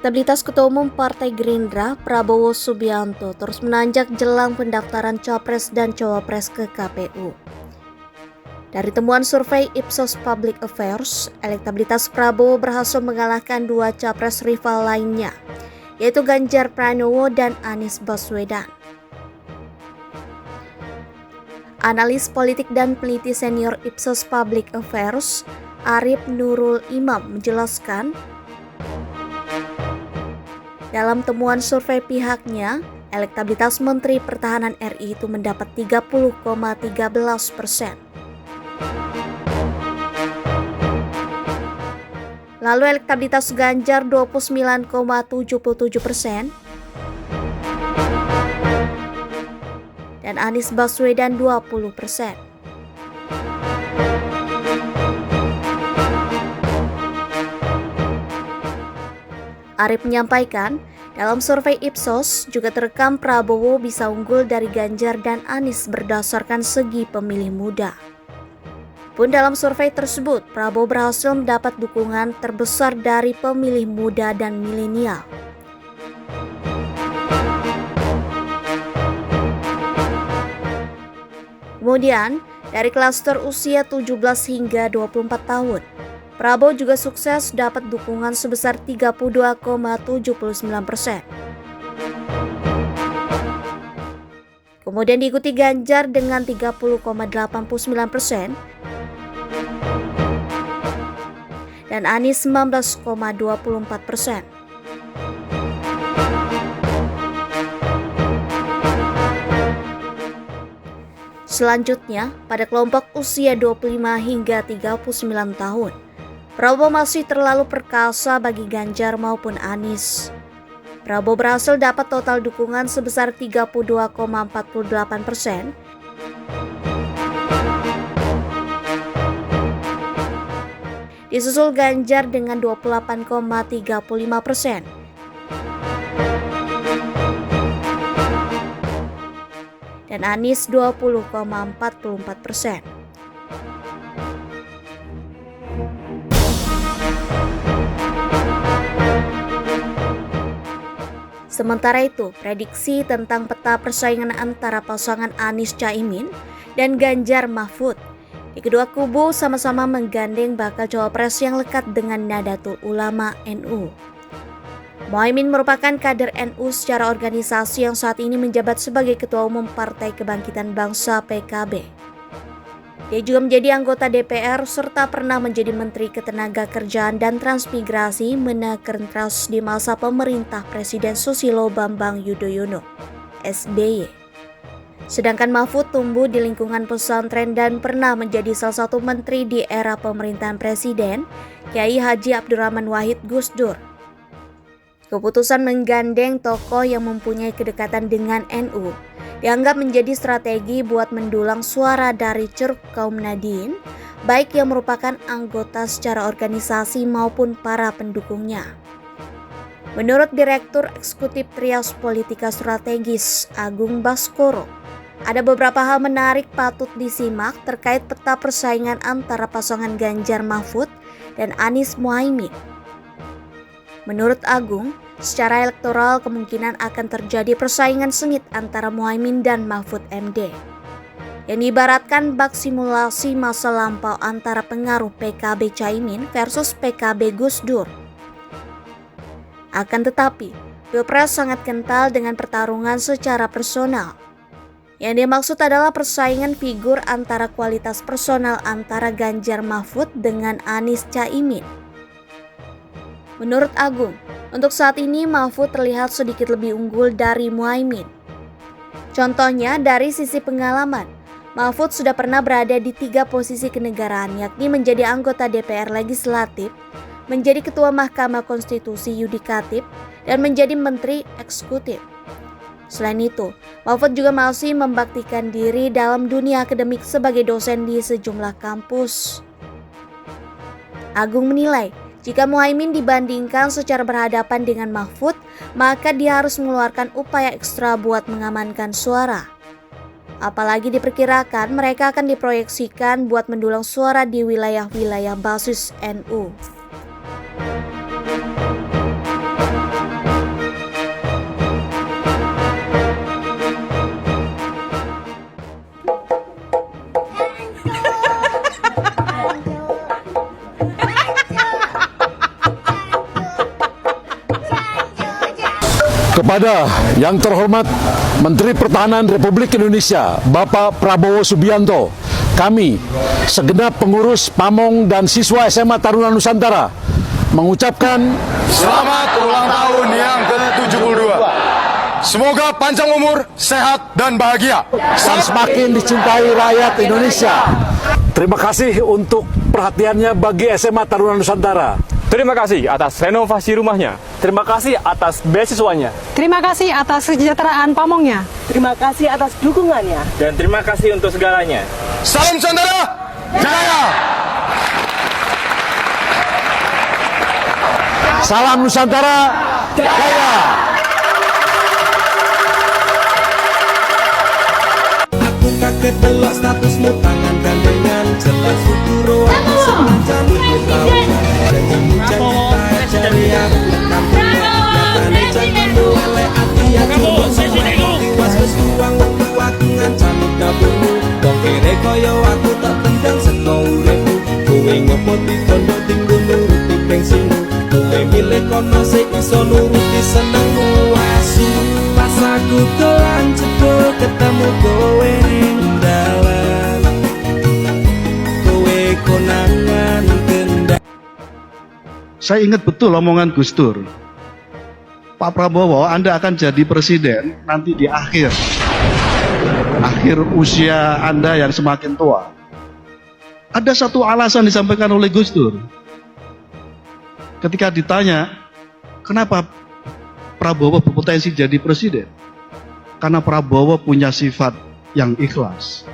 Elektabilitas Ketua Umum Partai Gerindra, Prabowo Subianto, terus menanjak jelang pendaftaran Capres dan Cawapres ke KPU. Dari temuan survei Ipsos Public Affairs, elektabilitas Prabowo berhasil mengalahkan dua capres rival lainnya, yaitu Ganjar Pranowo dan Anies Baswedan. Analis politik dan peneliti senior Ipsos Public Affairs, Arif Nurul Imam menjelaskan, dalam temuan survei pihaknya, elektabilitas Menteri Pertahanan RI itu mendapat 30,13%. Lalu elektabilitas Ganjar 29,77% dan Anies Baswedan 20%. Arif menyampaikan, dalam survei Ipsos juga terekam Prabowo bisa unggul dari Ganjar dan Anies berdasarkan segi pemilih muda. Pun dalam survei tersebut, Prabowo berhasil mendapat dukungan terbesar dari pemilih muda dan milenial. Kemudian, dari klaster usia 17 hingga 24 tahun, Prabowo juga sukses dapat dukungan sebesar 32,79%. Kemudian diikuti Ganjar dengan 30,89% dan Anies 19,24%. Selanjutnya, pada kelompok usia 25 hingga 39 tahun, Prabowo masih terlalu perkasa bagi Ganjar maupun Anies. Prabowo berhasil dapat total dukungan sebesar 32,48%. Disusul Ganjar dengan 28,35%. Dan Anies 20,44%. Sementara itu, prediksi tentang peta persaingan antara pasangan Anies Caimin dan Ganjar Mahfud. Di kedua kubu sama-sama menggandeng bakal cawapres yang lekat dengan Nahdlatul Ulama NU. Muhaimin merupakan kader NU secara organisasi yang saat ini menjabat sebagai Ketua Umum Partai Kebangkitan Bangsa PKB. Dia juga menjadi anggota DPR serta pernah menjadi Menteri Ketenagakerjaan dan Transmigrasi Menakertras di masa pemerintah Presiden Susilo Bambang Yudhoyono (SBY). Sedangkan Mahfud tumbuh di lingkungan pesantren dan pernah menjadi salah satu menteri di era pemerintahan Presiden Kyai Haji Abdurrahman Wahid Gus Dur. Keputusan menggandeng tokoh yang mempunyai kedekatan dengan NU dianggap menjadi strategi buat mendulang suara dari ceruk kaum Nahdien, baik yang merupakan anggota secara organisasi maupun para pendukungnya. Menurut Direktur Eksekutif Trias Politika Strategis Agung Baskoro, ada beberapa hal menarik patut disimak terkait peta persaingan antara pasangan Ganjar Mahfud dan Anies Muhaimin. Menurut Agung, secara elektoral kemungkinan akan terjadi persaingan sengit antara Muhaimin dan Mahfud MD, yang diibaratkan bak simulasi masa lampau antara pengaruh PKB Caimin versus PKB Gus Dur. Akan tetapi, Pilpres sangat kental dengan pertarungan secara personal. Yang dimaksud adalah persaingan figur antara kualitas personal antara Ganjar Mahfud dengan Anies Caimin. Menurut Agung, untuk saat ini Mahfud terlihat sedikit lebih unggul dari Muhaimin. Contohnya dari sisi pengalaman, Mahfud sudah pernah berada di 3 posisi kenegaraan, yakni menjadi anggota DPR Legislatif, menjadi Ketua Mahkamah Konstitusi Yudikatif, dan menjadi Menteri Eksekutif. Selain itu, Mahfud juga masih membaktikan diri dalam dunia akademik sebagai dosen di sejumlah kampus. Agung menilai, jika Muhaimin dibandingkan secara berhadapan dengan Mahfud, maka dia harus mengeluarkan upaya ekstra buat mengamankan suara. Apalagi diperkirakan mereka akan diproyeksikan buat mendulang suara di wilayah-wilayah basis NU. Kepada yang terhormat Menteri Pertahanan Republik Indonesia, Bapak Prabowo Subianto, kami, segenap pengurus Pamong dan siswa SMA Taruna Nusantara, mengucapkan selamat ulang tahun yang ke-72. Semoga panjang umur, sehat, dan bahagia. dan semakin dicintai rakyat Indonesia. Terima kasih untuk perhatiannya bagi SMA Taruna Nusantara. Terima kasih atas renovasi rumahnya. Terima kasih atas beasiswanya. Terima kasih atas kesejahteraan pamongnya. Terima kasih atas dukungannya. Dan terima kasih untuk segalanya. Salam Nusantara, jaya! Salam Nusantara, jaya! Aku kaget delok statusmu tangan gandengan, jelas futuro aku semacam itu tahu. Janjimu cerita cari aku kampung, nyatane jangan oleh hati aku mbok semua tiwas wis tuang waktu aku ngancam dapurmu. Wong kere kaya aku tak tendang seko uripmu. Kowe ngopo dikondo tinggo nuruti pengsimu. Kowe milih kono sing iso nuruti senengmu asu. Pas aku dolan jebul ketemu kowe ning dalan, kowe konangan kendang. Saya ingat betul omongan Gus Dur, Pak Prabowo, Anda akan jadi presiden nanti di akhir usia Anda yang semakin tua. Ada satu alasan disampaikan oleh Gus Dur. Ketika ditanya, kenapa Prabowo berpotensi jadi presiden? Karena Prabowo punya sifat yang ikhlas.